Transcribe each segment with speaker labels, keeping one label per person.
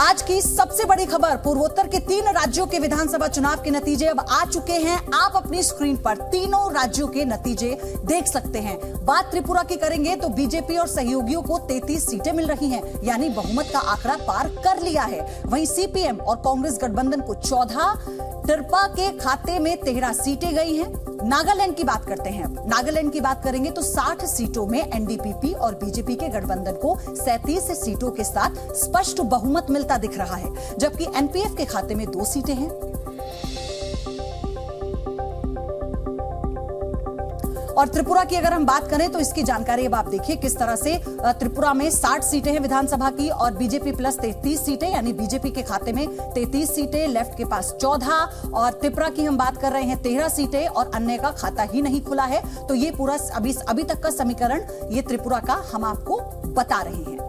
Speaker 1: आज की सबसे बड़ी खबर, पूर्वोत्तर के 3 राज्यों के विधानसभा चुनाव के नतीजे अब आ चुके हैं। आप अपनी स्क्रीन पर तीनों राज्यों के नतीजे देख सकते हैं। बात त्रिपुरा की करेंगे तो बीजेपी और सहयोगियों को 33 सीटें मिल रही हैं, यानी बहुमत का आंकड़ा पार कर लिया है। वहीं सीपीएम और कांग्रेस गठबंधन को 14, त्रिपुरा के खाते में 13 सीटें गई हैं। नागालैंड की बात करते हैं। नागालैंड की बात करेंगे तो 60 सीटों में एनडीपीपी और बीजेपी के गठबंधन को 37 सीटों के साथ स्पष्ट बहुमत मिलता दिख रहा है, जबकि एनपीएफ के खाते में 2 सीटें हैं। और त्रिपुरा की अगर हम बात करें तो इसकी जानकारी अब आप देखिए किस तरह से त्रिपुरा में 60 सीटें हैं विधानसभा की और बीजेपी प्लस 33 सीटें, यानी बीजेपी के खाते में 33 सीटें, लेफ्ट के पास 14 और त्रिपुरा की हम बात कर रहे हैं 13 सीटें और अन्य का खाता ही नहीं खुला है। तो ये पूरा अभी तक का समीकरण ये त्रिपुरा का हम आपको बता रहे हैं।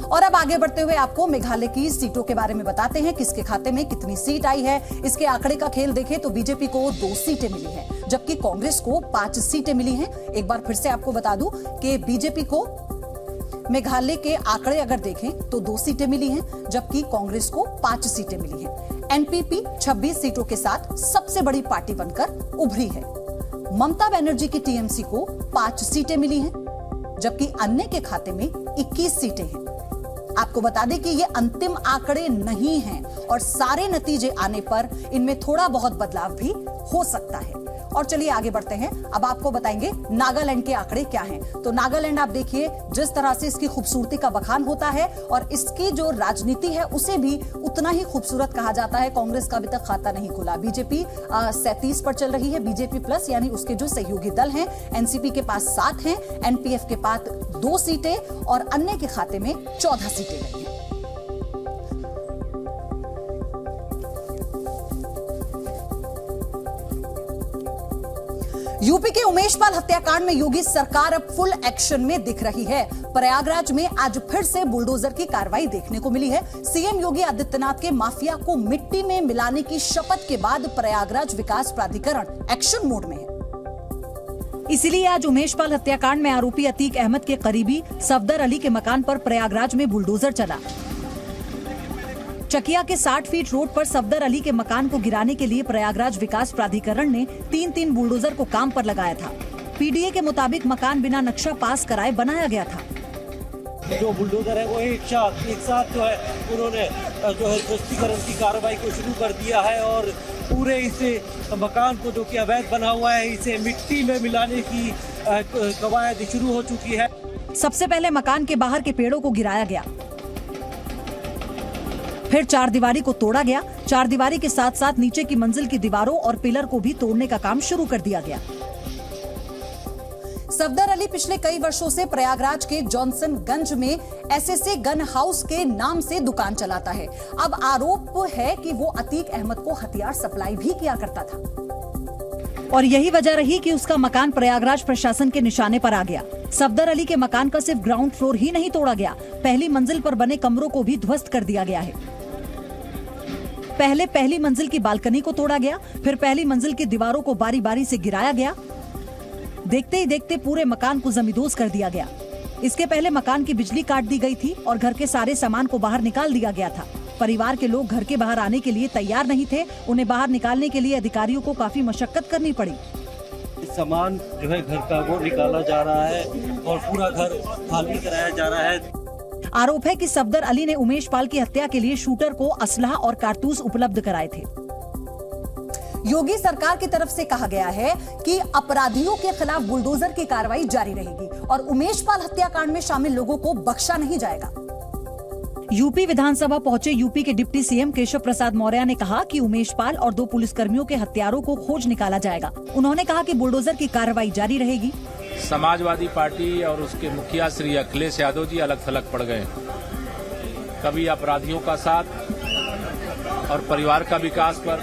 Speaker 1: और अब आगे बढ़ते हुए आपको मेघालय की सीटों के बारे में बताते हैं, किसके खाते में कितनी सीट आई है। इसके आंकड़े का खेल देखें तो बीजेपी को 2 सीटें मिली हैं, जबकि कांग्रेस को 5 सीटें मिली हैं। एक बार फिर से आपको बता दूं कि बीजेपी को मेघालय के आंकड़े अगर देखें तो 2 सीटें मिली हैं, जबकि कांग्रेस को 5 सीटें मिली हैं। एनपीपी 26 सीटों के साथ सबसे बड़ी पार्टी बनकर उभरी है। ममता बनर्जी की टीएमसी को 5 सीटें मिली हैं, जबकि अन्य के खाते में 21 सीटें हैं। आपको बता दें कि ये अंतिम आंकड़े नहीं हैं और सारे नतीजे आने पर इनमें थोड़ा बहुत बदलाव भी हो सकता है। और चलिए आगे बढ़ते हैं। अब आपको बताएंगे नागालैंड के आंकड़े क्या हैं। तो नागालैंड आप देखिए जिस तरह से इसकी खूबसूरती का बखान होता है और इसकी जो राजनीति है उसे भी उतना ही खूबसूरत कहा जाता है। कांग्रेस का अभी तक खाता नहीं खुला। बीजेपी 37 पर चल रही है, बीजेपी प्लस यानी उसके जो सहयोगी दल हैं। एनसीपी के पास 7 हैं, एनपीएफ के पास 2 सीटें और अन्य के खाते में 14 सीटें गई हैं। यूपी के उमेशपाल हत्याकांड में योगी सरकार अब फुल एक्शन में दिख रही है। प्रयागराज में आज फिर से बुलडोजर की कार्रवाई देखने को मिली है। सीएम योगी आदित्यनाथ के माफिया को मिट्टी में मिलाने की शपथ के बाद प्रयागराज विकास प्राधिकरण एक्शन मोड में है। इसीलिए आज उमेशपाल हत्याकांड में आरोपी अतीक अहमद के करीबी सफदर अली के मकान पर प्रयागराज में बुलडोजर चला। चकिया के 60 फीट रोड पर सफदर अली के मकान को गिराने के लिए प्रयागराज विकास प्राधिकरण ने 3 बुलडोजर को काम पर लगाया था। पीडीए के मुताबिक मकान बिना नक्शा पास कराए बनाया गया था।
Speaker 2: जो बुलडोजर है वो एक साथ जो है उन्होंने जो है ध्वस्तीकरण की कार्रवाई को शुरू कर दिया है और पूरे इसे मकान को जो कि अवैध बना हुआ है इसे मिट्टी में मिलाने की कवायद शुरू हो चुकी है।
Speaker 1: सबसे पहले मकान के बाहर के पेड़ों को गिराया गया, फिर 4 दीवारी को तोड़ा गया। 4 दीवारी के साथ साथ नीचे की मंजिल की दीवारों और पिलर को भी तोड़ने का काम शुरू कर दिया गया। सफदर अली पिछले कई वर्षों से प्रयागराज के जॉनसनगंज में एसएसए गन हाउस के नाम से दुकान चलाता है। अब आरोप है कि वो अतीक अहमद को हथियार सप्लाई भी किया करता था और यही वजह रही कि उसका मकान प्रयागराज प्रशासन के निशाने पर आ गया। सफदर अली के मकान का सिर्फ ग्राउंड फ्लोर ही नहीं तोड़ा गया, पहली मंजिल पर बने कमरों को भी ध्वस्त कर दिया गया है। पहले पहली मंजिल की बालकनी को तोड़ा गया, फिर पहली मंजिल की दीवारों को बारी बारी से गिराया गया। देखते ही देखते पूरे मकान को जमींदोज कर दिया गया। इसके पहले मकान की बिजली काट दी गई थी और घर के सारे सामान को बाहर निकाल दिया गया था। परिवार के लोग घर के बाहर आने के लिए तैयार नहीं थे। उन्हें बाहर निकालने के लिए अधिकारियों को काफी मशक्कत करनी पड़ी।
Speaker 2: सामान जो है घर का वो निकाला जा रहा है और पूरा घर खाली कराया जा रहा है।
Speaker 1: आरोप है कि सफदर अली ने उमेशपाल की हत्या के लिए शूटर को असलहा और कारतूस उपलब्ध कराए थे। योगी सरकार की तरफ से कहा गया है कि अपराधियों के खिलाफ बुलडोजर की कार्रवाई जारी रहेगी और उमेशपाल हत्याकांड में शामिल लोगों को बख्शा नहीं जाएगा। यूपी विधानसभा पहुंचे यूपी के डिप्टी सीएम केशव प्रसाद मौर्य ने कहा कि उमेशपाल और 2 पुलिसकर्मियों के हत्यारों को खोज निकाला जाएगा। उन्होंने कहा कि बुलडोजर की कार्रवाई जारी रहेगी।
Speaker 3: समाजवादी पार्टी और उसके मुखिया श्री अखिलेश यादव जी अलग थलग पड़ गए। कभी अपराधियों का साथ और परिवार का विकास पर,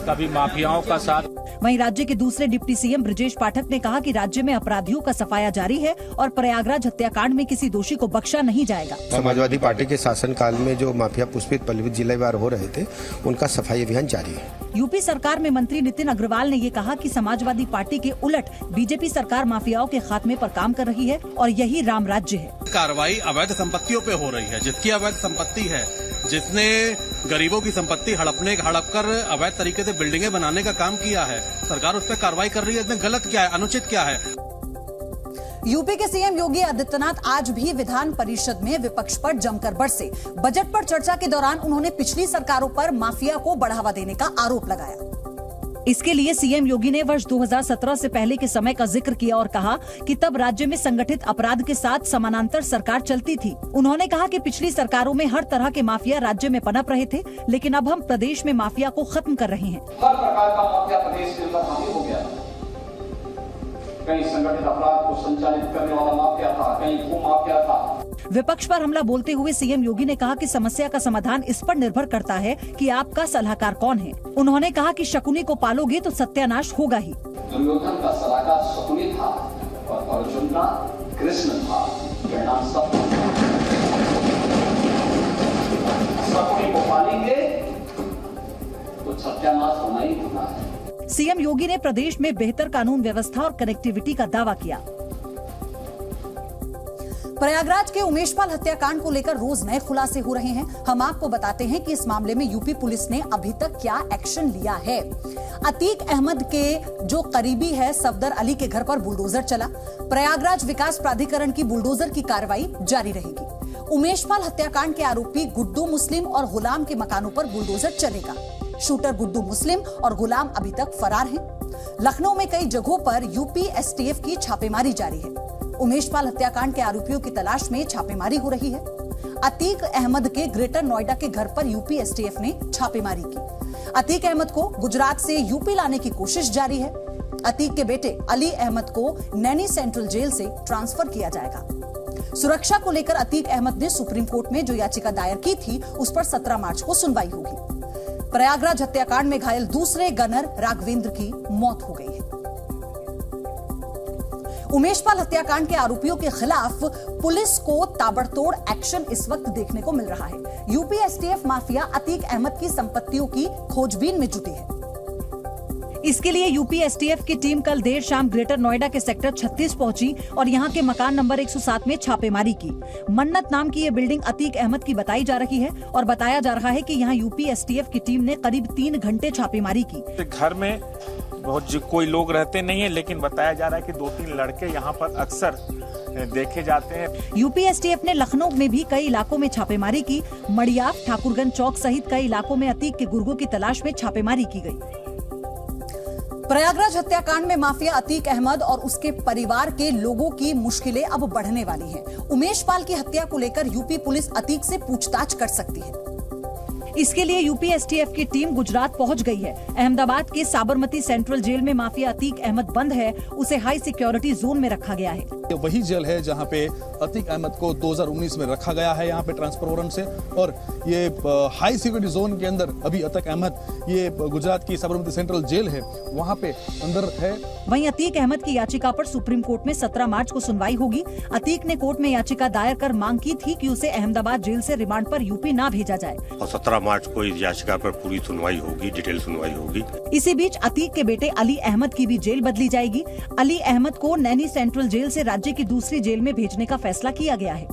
Speaker 3: कभी माफियाओं का साथ।
Speaker 1: वहीं राज्य के दूसरे डिप्टी सीएम ब्रजेश पाठक ने कहा कि राज्य में अपराधियों का सफाया जारी है और प्रयागराज हत्याकांड में किसी दोषी को बख्शा नहीं जाएगा।
Speaker 4: समाजवादी पार्टी के शासनकाल में जो माफिया पुष्पित पल्लवित जिलेवार हो रहे थे, उनका सफाई अभियान जारी है।
Speaker 1: यूपी सरकार में मंत्री नितिन अग्रवाल ने ये कहा कि समाजवादी पार्टी के उलट बीजेपी सरकार माफियाओं के खात्मे पर काम कर रही है और यही राम राज्य है।
Speaker 5: कार्रवाई अवैध संपत्तियों पे हो रही है। जिसकी अवैध संपत्ति है, जिसने गरीबों की संपत्ति हड़प कर अवैध तरीके से बिल्डिंगें बनाने का काम किया है, सरकार उस पर कार्रवाई कर रही है। इसमें गलत क्या है, अनुचित क्या है?
Speaker 1: यूपी के सीएम योगी आदित्यनाथ आज भी विधान परिषद में विपक्ष पर जमकर बरसे। बजट पर चर्चा के दौरान उन्होंने पिछली सरकारों पर माफिया को बढ़ावा देने का आरोप लगाया। इसके लिए सीएम योगी ने वर्ष 2017 से पहले के समय का जिक्र किया और कहा कि तब राज्य में संगठित अपराध के साथ समानांतर सरकार चलती थी। उन्होंने कहा कि पिछली सरकारों में हर तरह के माफिया राज्य में पनप रहे थे, लेकिन अब हम प्रदेश में माफिया को खत्म कर रहे हैं।
Speaker 6: हर प्रकार का माफिया प्रदेश के अंदर हावी हो गया। कहीं संगठित अपराध को संचालित करने वाला माफिया था, कहीं भू माफिया था।
Speaker 1: विपक्ष पर हमला बोलते हुए सीएम योगी ने कहा कि समस्या का समाधान इस पर निर्भर करता है कि आपका सलाहकार कौन है। उन्होंने कहा कि शकुनी को पालोगे तो सत्यानाश होगा ही।
Speaker 6: दुर्योधन का सलाहकार शकुनी था और अर्जुन का कृष्ण था। परिणाम शकुनी को पालेंगे तो सत्यानाश होना ही होना है।
Speaker 1: सीएम योगी ने प्रदेश में बेहतर कानून व्यवस्था और कनेक्टिविटी का दावा किया। प्रयागराज के उमेशपाल हत्याकांड को लेकर रोज नए खुलासे हो रहे हैं। हम आपको बताते हैं कि इस मामले में यूपी पुलिस ने अभी तक क्या एक्शन लिया है। अतीक अहमद के जो करीबी है सफदर अली के घर पर बुलडोजर चला। प्रयागराज विकास प्राधिकरण की बुलडोजर की कार्रवाई जारी रहेगी। उमेशपाल हत्याकांड के आरोपी गुड्डू मुस्लिम और गुलाम के मकानों पर बुलडोजर चलेगा। शूटर गुड्डू मुस्लिम और गुलाम अभी तक फरार हैं। लखनऊ में कई जगहों पर यूपी एसटीएफ की छापेमारी जारी है। उमेशपाल हत्याकांड के आरोपियों की तलाश में छापेमारी हो रही है। अतीक अहमद के ग्रेटर नोएडा के घर पर यूपी एसटीएफ ने छापेमारी की। अतीक अहमद को गुजरात से यूपी लाने की कोशिश जारी है। अतीक के बेटे अली अहमद को नैनी सेंट्रल जेल से ट्रांसफर किया जाएगा। सुरक्षा को लेकर अतीक अहमद ने सुप्रीम कोर्ट में जो याचिका दायर की थी, उस पर 17 मार्च को सुनवाई होगी। प्रयागराज हत्याकांड में घायल दूसरे गनर राघवेंद्र की मौत हो गई है। उमेशपाल हत्याकांड के आरोपियों के खिलाफ पुलिस को ताबड़तोड़ एक्शन इस वक्त देखने को मिल रहा है। UP STF mafia Atiq Ahmed की संपत्तियों की खोजबीन में जुटी है। इसके लिए यूपी एसटीएफ की टीम कल देर शाम ग्रेटर नोएडा के सेक्टर 36 पहुंची और यहां के मकान नंबर 107 में छापेमारी की। मन्नत नाम की ये बिल्डिंग अतीक अहमद की बताई जा रही है और बताया जा रहा है कि यहां यूपी एसटीएफ की टीम ने करीब 3 घंटे छापेमारी की।
Speaker 7: घर में बहुत कोई लोग रहते नहीं है, लेकिन बताया जा रहा है कि 2-3 लड़के यहाँ पर अक्सर देखे जाते हैं।
Speaker 1: यूपी एसटीएफ ने लखनऊ में भी कई इलाकों में छापेमारी की। मड़ियाफ, ठाकुरगंज चौक सहित कई इलाकों में अतीक के गुर्गों की तलाश में छापेमारी की गई। प्रयागराज हत्याकांड में माफिया अतीक अहमद और उसके परिवार के लोगों की मुश्किलें अब बढ़ने वाली हैं। उमेशपाल की हत्या को लेकर यूपी पुलिस अतीक से पूछताछ कर सकती है। इसके लिए यूपी एसटीएफ की टीम गुजरात पहुंच गई है। अहमदाबाद के साबरमती सेंट्रल जेल में माफिया अतीक अहमद बंद है। उसे हाई सिक्योरिटी जोन में रखा गया है।
Speaker 8: वही जेल है जहां पे अतीक अहमद को 2019 में रखा गया है, यहाँ पे ट्रांसफर वारंट से। और ये हाई सिक्योरिटी जोन के अंदर अभी अतीक अहमद ये गुजरात की साबरमती सेंट्रल जेल है, वहाँ पे अंदर है।
Speaker 1: वहीं अतीक अहमद की याचिका पर सुप्रीम कोर्ट में 17 मार्च को सुनवाई होगी। अतीक ने कोर्ट में याचिका दायर कर मांग की थी कि उसे अहमदाबाद जेल से रिमांड पर यूपी ना भेजा जाए
Speaker 9: और 17 मार्च को इस याचिका पर पूरी सुनवाई होगी, डिटेल सुनवाई होगी।
Speaker 1: इसी बीच अतीक के बेटे अली अहमद की भी जेल बदली जाएगी। अली अहमद को नैनी सेंट्रल जेल से राज्य की दूसरी जेल में भेजने का फैसला किया गया है।